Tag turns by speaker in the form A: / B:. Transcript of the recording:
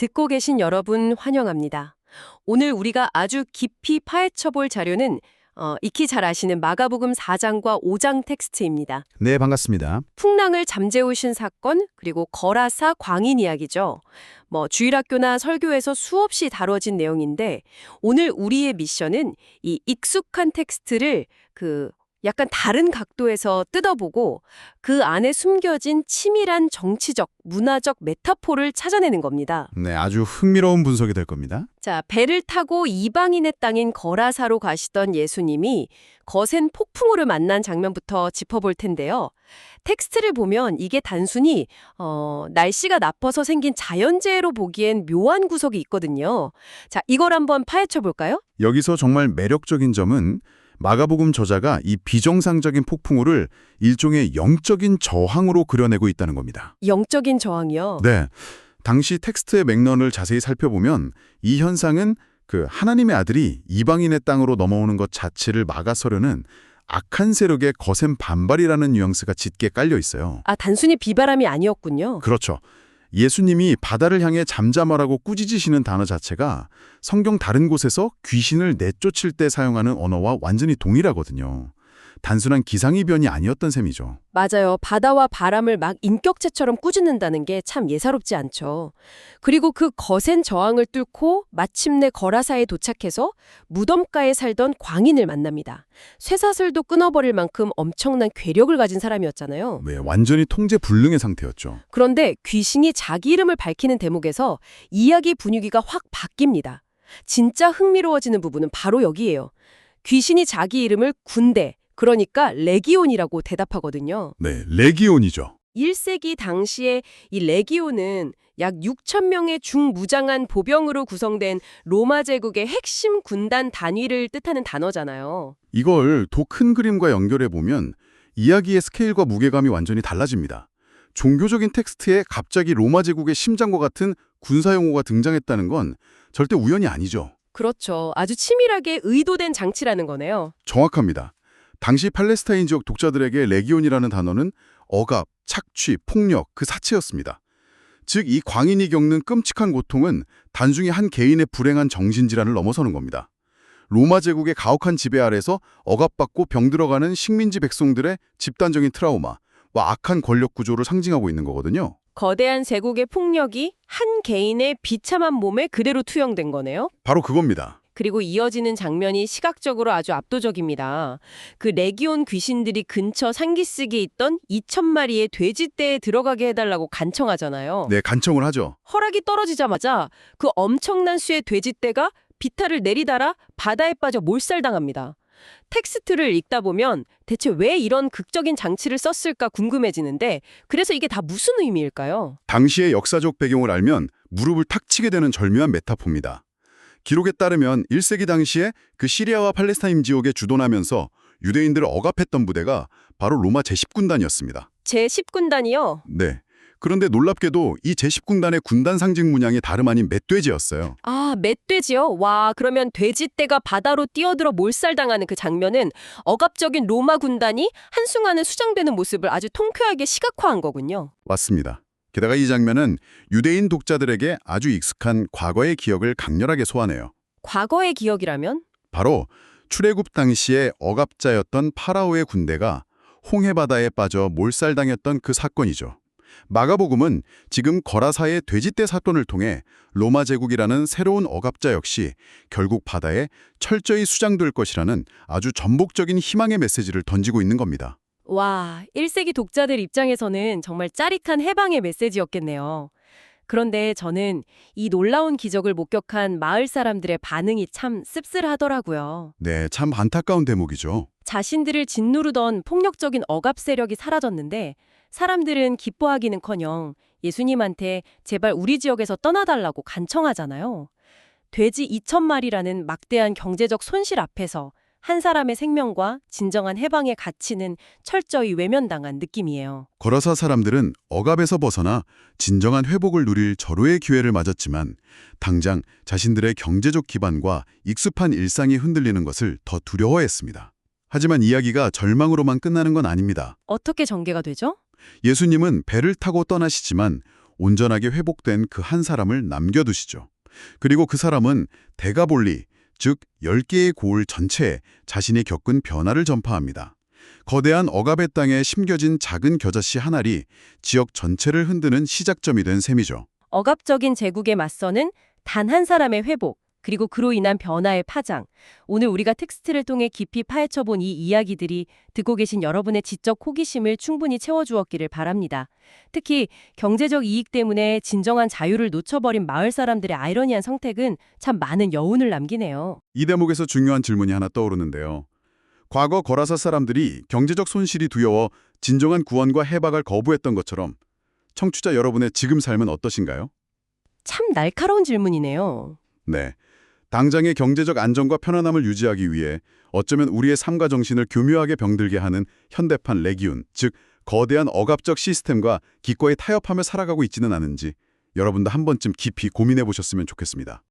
A: 듣고 계신 여러분 환영합니다. 오늘 우리가 아주 깊이 파헤쳐 볼 자료는 익히 잘 아시는 마가복음 4장과 5장 텍스트입니다.
B: 네, 반갑습니다.
A: 풍랑을 잠재우신 사건, 그리고 거라사 광인 이야기죠. 주일학교나 설교에서 수없이 다뤄진 내용인데 오늘 우리의 미션은 이 익숙한 텍스트를 약간 다른 각도에서 뜯어보고 그 안에 숨겨진 치밀한 정치적, 문화적 메타포를 찾아내는 겁니다.
B: 네, 아주 흥미로운 분석이 될 겁니다.
A: 자, 배를 타고 이방인의 땅인 거라사로 가시던 예수님이 거센 폭풍우를 만난 장면부터 짚어볼 텐데요. 텍스트를 보면 이게 단순히 날씨가 나빠서 생긴 자연재해로 보기엔 묘한 구석이 있거든요. 자, 이걸 한번 파헤쳐 볼까요?
B: 여기서 정말 매력적인 점은 마가복음 저자가 이 비정상적인 폭풍우를 일종의 영적인 저항으로 그려내고 있다는 겁니다.
A: 영적인 저항이요?
B: 네, 당시 텍스트의 맥락을 자세히 살펴보면 이 현상은 하나님의 아들이 이방인의 땅으로 넘어오는 것 자체를 막아서려는 악한 세력의 거센 반발이라는 뉘앙스가 짙게 깔려 있어요.
A: 아, 단순히 비바람이 아니었군요.
B: 그렇죠. 예수님이 바다를 향해 잠잠하라고 꾸짖으시는 단어 자체가 성경 다른 곳에서 귀신을 내쫓을 때 사용하는 언어와 완전히 동일하거든요. 단순한 기상이변이 아니었던 셈이죠.
A: 맞아요. 바다와 바람을 막 인격체처럼 꾸짖는다는 게 참 예사롭지 않죠. 그리고 그 거센 저항을 뚫고 마침내 거라사에 도착해서 무덤가에 살던 광인을 만납니다. 쇠사슬도 끊어버릴 만큼 엄청난 괴력을 가진 사람이었잖아요.
B: 네, 완전히 통제 불능의 상태였죠.
A: 그런데 귀신이 자기 이름을 밝히는 대목에서 이야기 분위기가 확 바뀝니다. 진짜 흥미로워지는 부분은 바로 여기예요. 귀신이 자기 이름을 군대, 그러니까 레기온이라고 대답하거든요.
B: 네, 레기온이죠.
A: 1세기 당시에 이 레기온은 약 6천 명의 중무장한 보병으로 구성된 로마 제국의 핵심 군단 단위를 뜻하는 단어잖아요.
B: 이걸 더 큰 그림과 연결해보면 이야기의 스케일과 무게감이 완전히 달라집니다. 종교적인 텍스트에 갑자기 로마 제국의 심장과 같은 군사용어가 등장했다는 건 절대 우연이 아니죠.
A: 그렇죠. 아주 치밀하게 의도된 장치라는 거네요.
B: 정확합니다. 당시 팔레스타인 지역 독자들에게 레기온이라는 단어는 억압, 착취, 폭력 그 사체였습니다. 즉, 이 광인이 겪는 끔찍한 고통은 단순히 한 개인의 불행한 정신질환을 넘어서는 겁니다. 로마 제국의 가혹한 지배 아래서 억압받고 병들어가는 식민지 백성들의 집단적인 트라우마와 악한 권력 구조를 상징하고 있는 거거든요.
A: 거대한 제국의 폭력이 한 개인의 비참한 몸에 그대로 투영된 거네요.
B: 바로 그겁니다.
A: 그리고 이어지는 장면이 시각적으로 아주 압도적입니다. 그 레기온 귀신들이 근처 상기슭에 있던 2천 마리의 돼지떼에 들어가게 해달라고 간청하잖아요.
B: 네, 간청을 하죠.
A: 허락이 떨어지자마자 그 엄청난 수의 돼지떼가 비탈을 내리달아 바다에 빠져 몰살당합니다. 텍스트를 읽다 보면 대체 왜 이런 극적인 장치를 썼을까 궁금해지는데 그래서 이게 다 무슨 의미일까요?
B: 당시의 역사적 배경을 알면 무릎을 탁 치게 되는 절묘한 메타포입니다. 기록에 따르면 1세기 당시에 그 시리아와 팔레스타인 지역에 주둔하면서 유대인들을 억압했던 부대가 바로 로마 제10군단이었습니다.
A: 제10군단이요?
B: 네. 그런데 놀랍게도 이 제10군단의 군단 상징 문양이 다름 아닌 멧돼지였어요.
A: 아, 멧돼지요? 와, 그러면 돼지떼가 바다로 뛰어들어 몰살당하는 그 장면은 억압적인 로마 군단이 한순간에 수장되는 모습을 아주 통쾌하게 시각화한 거군요.
B: 맞습니다. 게다가 이 장면은 유대인 독자들에게 아주 익숙한 과거의 기억을 강렬하게 소환해요.
A: 과거의 기억이라면?
B: 바로 출애굽 당시에 억압자였던 파라오의 군대가 홍해바다에 빠져 몰살당했던 그 사건이죠. 마가복음은 지금 거라사의 돼지떼 사건을 통해 로마 제국이라는 새로운 억압자 역시 결국 바다에 철저히 수장될 것이라는 아주 전복적인 희망의 메시지를 던지고 있는 겁니다.
A: 와, 1세기 독자들 입장에서는 정말 짜릿한 해방의 메시지였겠네요. 그런데 저는 이 놀라운 기적을 목격한 마을 사람들의 반응이 참 씁쓸하더라고요.
B: 네, 참 안타까운 대목이죠.
A: 자신들을 짓누르던 폭력적인 억압 세력이 사라졌는데 사람들은 기뻐하기는커녕 예수님한테 제발 우리 지역에서 떠나달라고 간청하잖아요. 돼지 2천 마리라는 막대한 경제적 손실 앞에서 한 사람의 생명과 진정한 해방의 가치는 철저히 외면당한 느낌이에요.
B: 거라사 사람들은 억압에서 벗어나 진정한 회복을 누릴 절호의 기회를 맞았지만 당장 자신들의 경제적 기반과 익숙한 일상이 흔들리는 것을 더 두려워했습니다. 하지만 이야기가 절망으로만 끝나는 건 아닙니다.
A: 어떻게 전개가 되죠?
B: 예수님은 배를 타고 떠나시지만 온전하게 회복된 그 한 사람을 남겨두시죠. 그리고 그 사람은 대가볼리, 즉 10개의 고을 전체에 자신이 겪은 변화를 전파합니다. 거대한 억압의 땅에 심겨진 작은 겨자씨 한 알이 지역 전체를 흔드는 시작점이 된 셈이죠.
A: 억압적인 제국에 맞서는 단 한 사람의 회복, 그리고 그로 인한 변화의 파장. 오늘 우리가 텍스트를 통해 깊이 파헤쳐본 이 이야기들이 듣고 계신 여러분의 지적 호기심을 충분히 채워주었기를 바랍니다. 특히 경제적 이익 때문에 진정한 자유를 놓쳐버린 마을 사람들의 아이러니한 선택은 참 많은 여운을 남기네요.
B: 이 대목에서 중요한 질문이 하나 떠오르는데요. 과거 거라사 사람들이 경제적 손실이 두려워 진정한 구원과 해박을 거부했던 것처럼 청취자 여러분의 지금 삶은 어떠신가요?
A: 참 날카로운 질문이네요.
B: 네. 당장의 경제적 안정과 편안함을 유지하기 위해 어쩌면 우리의 삶과 정신을 교묘하게 병들게 하는 현대판 레기온, 즉 거대한 억압적 시스템과 기꺼이 타협하며 살아가고 있지는 않은지 여러분도 한 번쯤 깊이 고민해 보셨으면 좋겠습니다.